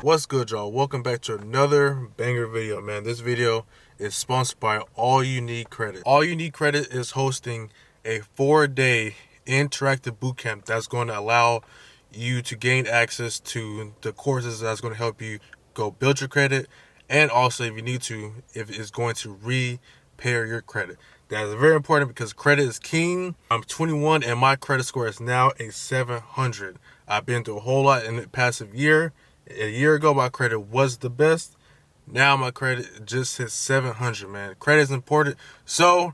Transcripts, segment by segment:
What's good, y'all? Welcome back to another banger video, man. This video is sponsored by All You Need Credit. All You Need Credit is hosting a 4-day interactive bootcamp that's going to allow you to gain access to the courses that's going to help you go build your credit, and also, if you need to, if it's going to repair your credit. That is very important because credit is king. I'm 21 and my credit score is now a 700. I've been through a whole lot in the past year. A year ago, my credit was the best. Now my credit just hit 700, man. Credit is important. So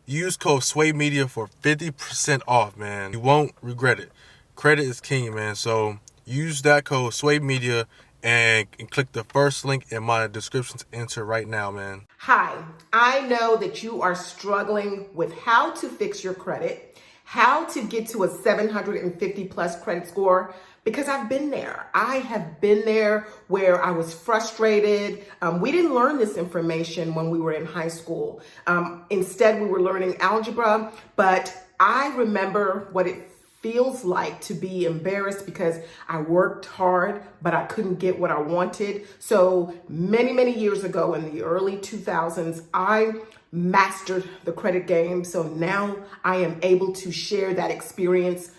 use code SWAYMedia for 50% off, man. You won't regret it. Credit is king, man. So use that code SWAYMedia and click the first link in my description to enter right now, man. Hi, I know that you are struggling with how to fix your credit, how to get to a 750 plus credit score, because I've been there. I have been there where I was frustrated. We didn't learn this information when we were in high school. Instead, we were learning algebra, but I remember what it feels like to be embarrassed because I worked hard, but I couldn't get what I wanted. So many years ago in the early 2000s, I mastered the credit game. So now I am able to share that experience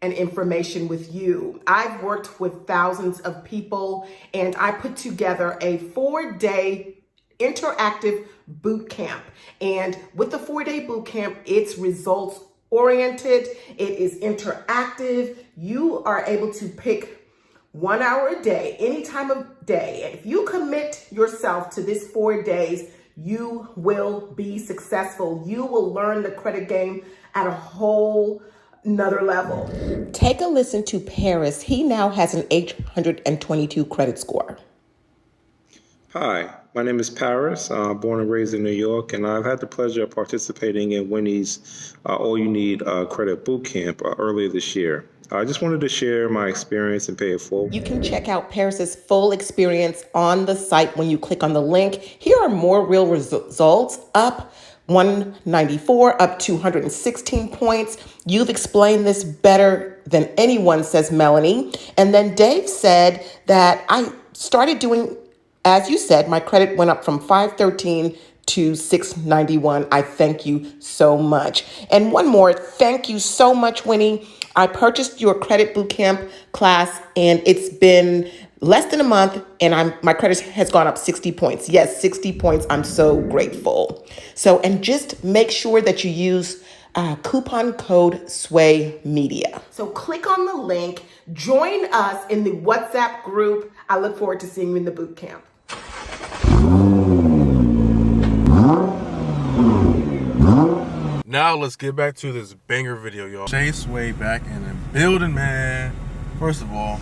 and information with you. I've worked with thousands of people, and I put together a 4-day interactive boot camp. And with the 4-day boot camp, it's results oriented, it is interactive. You are able to pick 1 hour a day, any time of day. If you commit yourself to this 4 days, you will be successful. You will learn the credit game at a whole another level. Take a listen to Paris. He now has an 822 credit score. Hi, my name is Paris, born and raised in New York, and I've had the pleasure of participating in Winnie's All You Need Credit Bootcamp earlier this year. I just wanted to share my experience and pay it forward. You can check out Paris's full experience on the site when you click on the link. Here are more real results, up 194, up 216 points. You've explained this better than anyone, says Melanie. And then Dave said that I started doing, as you said, my credit went up from 513 to 691. I thank you so much. And one more, thank you so much, Winnie. I purchased your credit bootcamp class, and it's been less than a month, and my credit has gone up 60 points. Yes, 60 points. I'm so grateful. So, and just make sure that you use coupon code SWAYMedia. So click on the link, join us in the WhatsApp group. I look forward to seeing you in the boot camp. Now let's get back to this banger video, y'all. Chase Way back in the building, man. First of all,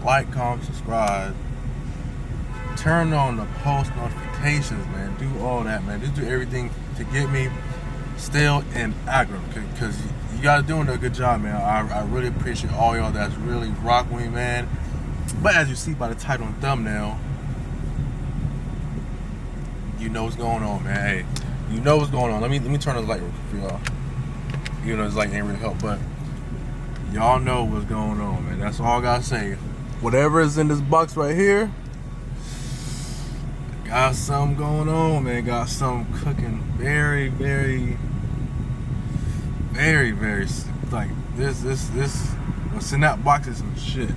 like, comment, subscribe. Turn on the post notifications, man. Do all that, man. Just do everything to get me still in Akron, because you guys doing a good job, man. I really appreciate all y'all that's really rocking me, man. But as you see by the title and thumbnail, you know what's going on, man. Hey, you know what's going on. Let me turn the light real quick for y'all. You know, this light ain't really help, but y'all know what's going on, man. That's all I gotta say. Whatever is in this box right here, got something going on, man. Got something cooking very like this what's in that box is some shit.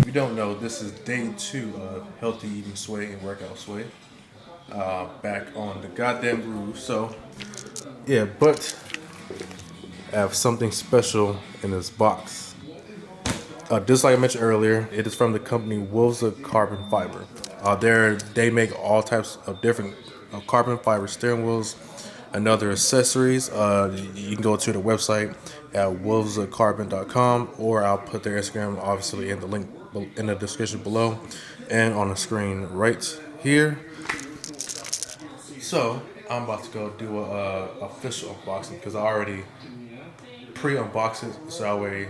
If you don't know, this is day 2 of Healthy Eating Sway and Workout Sway. Back on the goddamn groove. So yeah, but I have something special in this box. Just like I mentioned earlier, it is from the company Wolves of Carbon Fiber. They make all types of different carbon fiber steering wheels and other accessories. You can go to the website at wolvesofcarbon.com, or I'll put their Instagram obviously in the link in the description below and on the screen right here. So I'm about to go do a official unboxing because I already pre-unboxed it, so that way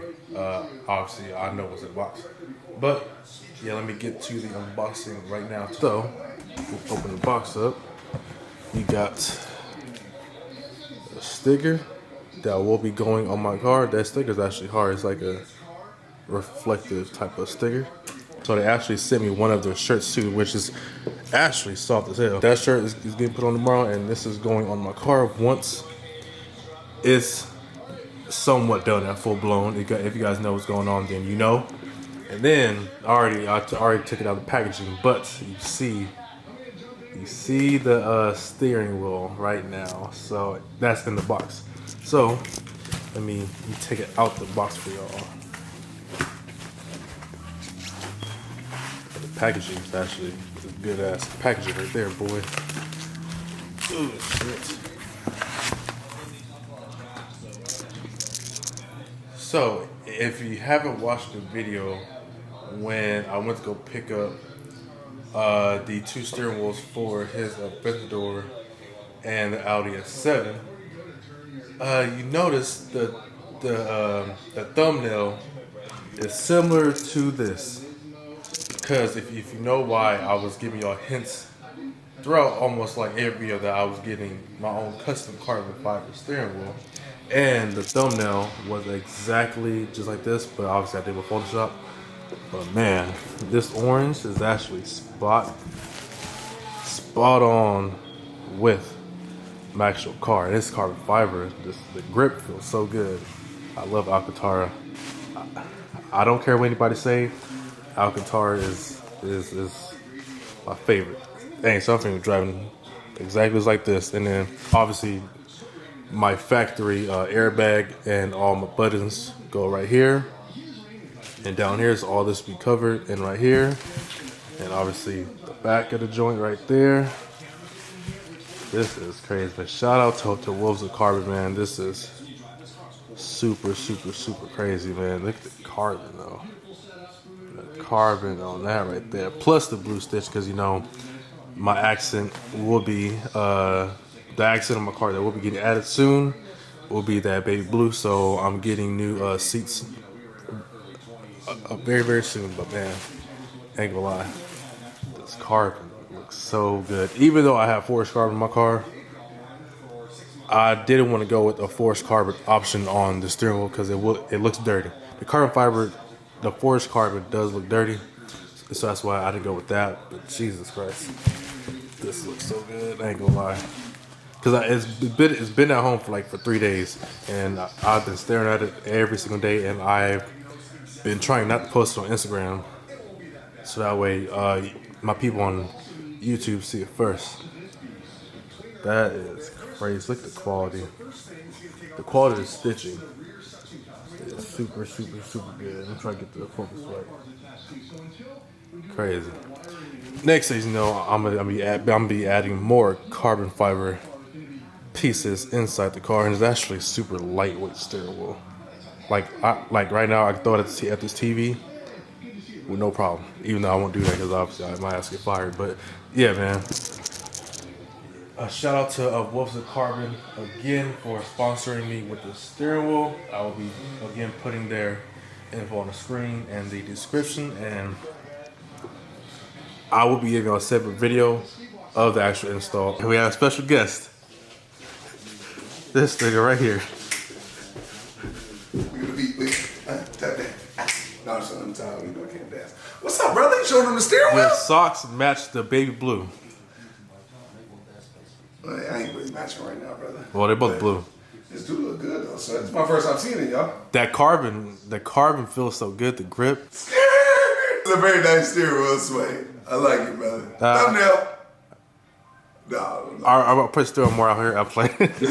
obviously I know what's in the box. But yeah, let me get to the unboxing right now. So we'll open the box up. You got sticker that will be going on my car. That sticker is actually hard. It's like a reflective type of sticker. So they actually sent me one of their shirts too, which is actually soft as hell. That shirt is getting put on tomorrow, and this is going on my car once it's somewhat done at full blown. If you guys know what's going on, then you know. And then I already took it out of the packaging, but you see the steering wheel right now. So that's in the box. So let me take it out the box for y'all. The packaging is actually a good ass packaging right there, boy. Oh shit. So if you haven't watched the video when I went to go pick up the 2 steering wheels for his Aventador and the Audi S7, you notice the thumbnail is similar to this, because if you know why, I was giving y'all hints throughout almost like every video that I was getting my own custom carbon fiber steering wheel, and the thumbnail was exactly just like this, but obviously I did with Photoshop. But man, this orange is actually spot on with my actual car. This carbon fiber, the grip feels so good. I love Alcantara. I don't care what anybody say. Alcantara is my favorite. Dang, something driving exactly just like this, and then obviously my factory airbag and all my buttons go right here. And down here is all this be covered, and right here, and obviously the back of the joint right there. This is crazy. But shout out to Wolves of Carbon, man. This is super crazy, man. Look at the carbon though. The carbon on that right there, plus the blue stitch, because you know my accent will be the accent on my car that will be getting added soon will be that baby blue. So I'm getting new seats very soon, but man, ain't gonna lie, this carbon looks so good. Even though I have forged carbon in my car, I didn't want to go with a forged carbon option on the steering wheel because it looks dirty. The carbon fiber, the forged carbon does look dirty, so that's why I didn't go with that. But Jesus Christ, this looks so good. I ain't gonna lie, because it's been at home for 3 days, and I've been staring at it every single day, and I've been trying not to post it on Instagram, so that way my people on YouTube see it first. That is crazy. Look at the quality. The quality of the stitching is super good. I'm trying to get to the focus right. Crazy. Next thing you know, I'm gonna be adding more carbon fiber pieces inside the car, and it's actually super lightweight steering wheel. Like right now, I can throw it at this TV with no problem. Even though I won't do that because obviously I might have to get fired. But yeah, man. A shout out to Wolves of Carbon again for sponsoring me with the steering wheel. I will be again putting their info on the screen and the description, and I will be giving you a separate video of the actual install. And we have a special guest. This nigga right here. No, son, I'm tired. I can't dance. What's up, brother? You showing them the steering wheel? Your socks match the baby blue. Well, I ain't really matching right now, brother. Well, they're both blue. This do look good though, son. It's my first time seeing it, y'all. The carbon feels so good. The grip. It's a very nice steering wheel sway. I like it, brother. Thumbnail. No. I'll put steering more out here. I'm playing. You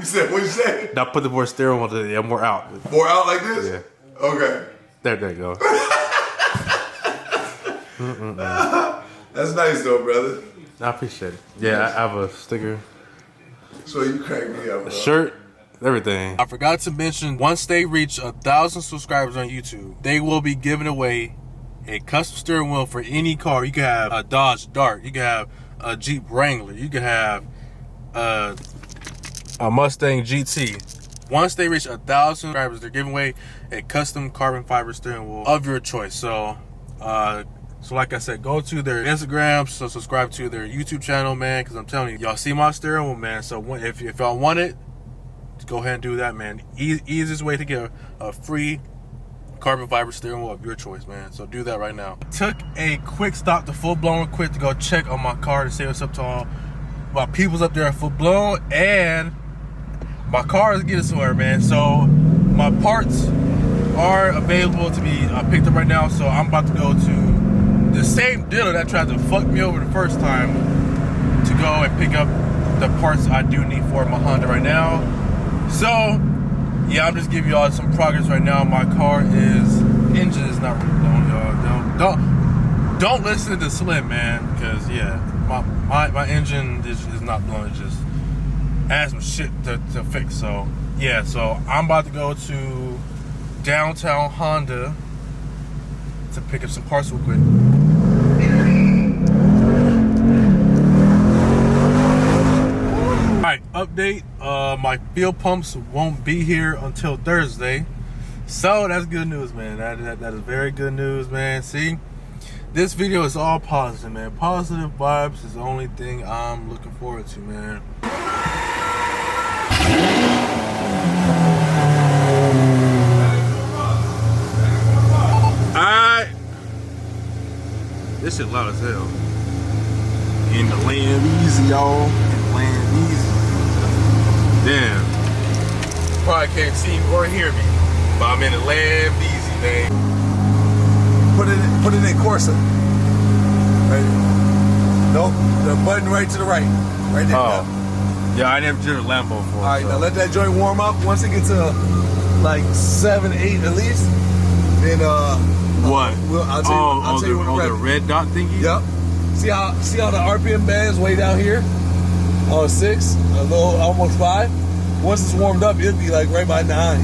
said what you say? I'll put the more steering wheel more out. More out like this? Yeah. Okay. There you go. That's nice though, brother. I appreciate it. Yeah, I have a sticker. So you crack me up, bro. A shirt, everything. I forgot to mention, once they reach 1,000 subscribers on YouTube, they will be giving away a custom steering wheel for any car. You can have a Dodge Dart, you can have a Jeep Wrangler, you can have a Mustang GT. Once they reach 1,000 subscribers, they're giving away a custom carbon fiber steering wheel of your choice. So like I said, go to their Instagram, so subscribe to their YouTube channel, man, because I'm telling you, y'all see my steering wheel, man. So if y'all want it, to go ahead and do that, man. Easiest way to get a free carbon fiber steering wheel of your choice, man. So do that right now. Took a quick stop to Full Blown quick to go check on my car to say what's up to all my peoples up there at Full Blown, and my car is getting somewhere, man. So my parts are available to be picked up right now. So I'm about to go to the same dealer that tried to fuck me over the first time to go and pick up the parts I do need for my Honda right now. So yeah, I'm just giving y'all some progress right now. My car engine is not really blowing, y'all. Don't listen to Slim, man, because yeah, my engine is not blowing. It just has some shit to fix. So yeah, so I'm about to go to downtown Honda to pick up some parts real quick. Alright, update. My fuel pumps won't be here until Thursday. So that's good news, man. That is very good news, man. See, this video is all positive, man. Positive vibes is the only thing I'm looking forward to, man. Alright. This shit loud as hell. In the land easy, y'all. In the land easy. Damn. Probably can't see or hear me, but I'm in the land easy, man. Put it in Corsa. Right. Nope. The button right to the right. Right there. Oh. Yeah, I never driven a Lambo before. Alright, so. now let that joint warm up. Once it gets to like 7, 8 at least, then what? I'll tell you when the red dot thingy? Yep. See how the RPM band's way down here? On 6, a little almost 5. Once it's warmed up, it'll be like right by 9.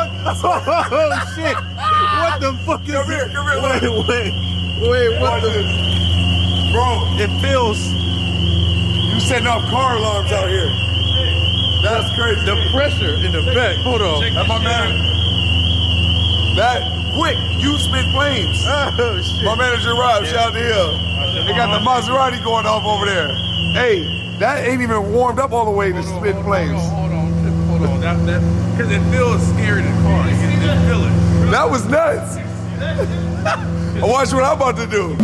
Oh shit! What the fuck is this? Come here. Wait, what the? Bro, It feels. you setting off car alarms out here. That's crazy. The pressure in the back. Hold on. That's my man. That quick, you spit flames. Oh shit. My manager Rob, shout out to him. They got the Maserati going off over there. Hey, that ain't even warmed up all the way to spit flames. Hold on. That because it feels scary in the car. You can just feel it. That was nuts. Watch what I'm about to do.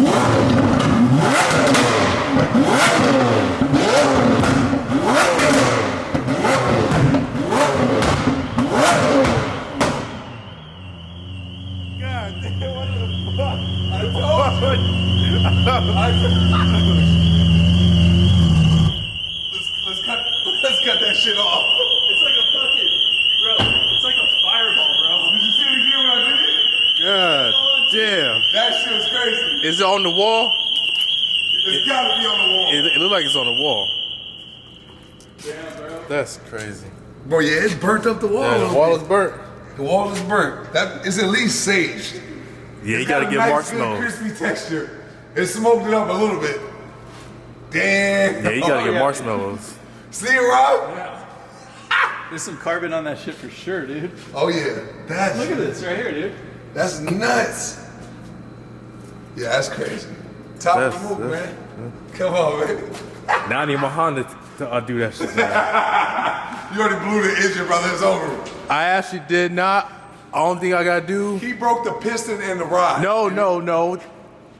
God damn, what the fuck? I told you. Let's cut that shit off. It's like a fucking, bro, it's like a fireball, bro. Did you see it again when I did it? God damn. That shit was crazy. Is it on the wall? It's gotta be on the wall. It looks like it's on the wall. Damn, bro. That's crazy. Bro, yeah, it's burnt up the wall. Yeah, the wall is burnt. The wall is burnt. That is at least saged. Yeah, you It's gotta got a get nice, marshmallows. good, crispy texture. It smoked it up a little bit. Damn. Yeah, you gotta get marshmallows. See it, Rob? There's some carbon on that shit for sure, dude. Oh yeah. Look at this right here, dude. That's nuts. Yeah, that's crazy. Top of the move, man. Come on, man. Now I need my Honda to do that shit. You already blew the engine, brother. It's over. I actually did not. Only thing I gotta do. He broke the piston and the rod. No.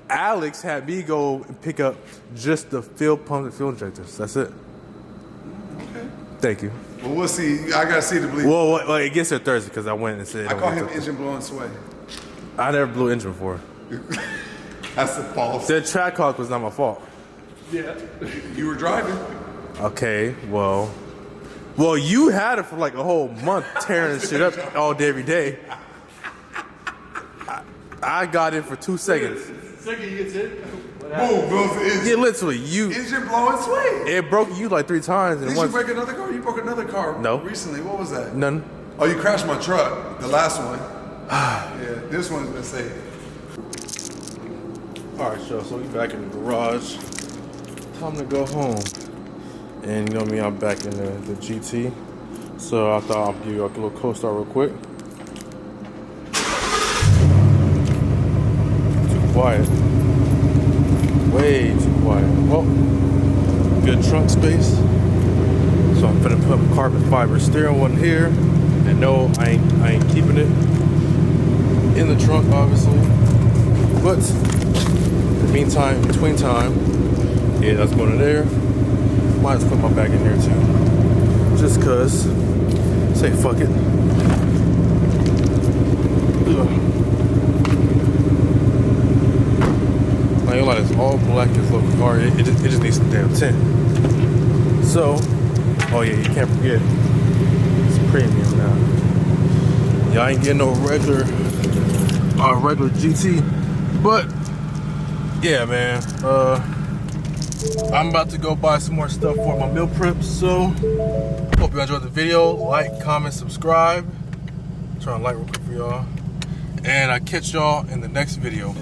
Alex had me go and pick up just the fuel pump and fuel injectors. That's it. Okay. Thank you. Well, we'll see. I gotta see the bleed. Well, it gets there Thursday because I went and said. I call him engine blowing sway. I never blew engine before. That's the false. The track hawk was not my fault. Yeah. You were driving. Okay, well, you had it for like a whole month tearing shit up all day, every day. I got it for 2 seconds. Second you get hit. Boom, blows the engine. Yeah, literally, Engine blowing sway. it broke you like 3 times. And Did once, you break another car? You broke another car No. recently. What was that? None. Oh, you crashed my truck. The last one. Yeah, this one's been safe. All right, so we back in the garage. Time to go home. And you know me, I'm back in the GT. So I thought I'll give you like a little co-start real quick. Too quiet. Way too quiet. Well, good trunk space. So I'm gonna put carbon fiber steering wheel in here. And no, I ain't keeping it in the trunk, obviously. But in the meantime, between time, yeah, that's going in there. Might as well put my bag in there too. Just cause, say fuck it. Ugh. Like, a lot of it's all black, this little car. It just needs some damn tint. So, oh yeah, you can't forget. It's premium now. Y'all ain't getting no regular GT, but yeah, man. I'm about to go buy some more stuff for my meal prep. So, hope you enjoyed the video. Like, comment, subscribe. Trying to like real quick for y'all, and I catch y'all in the next video.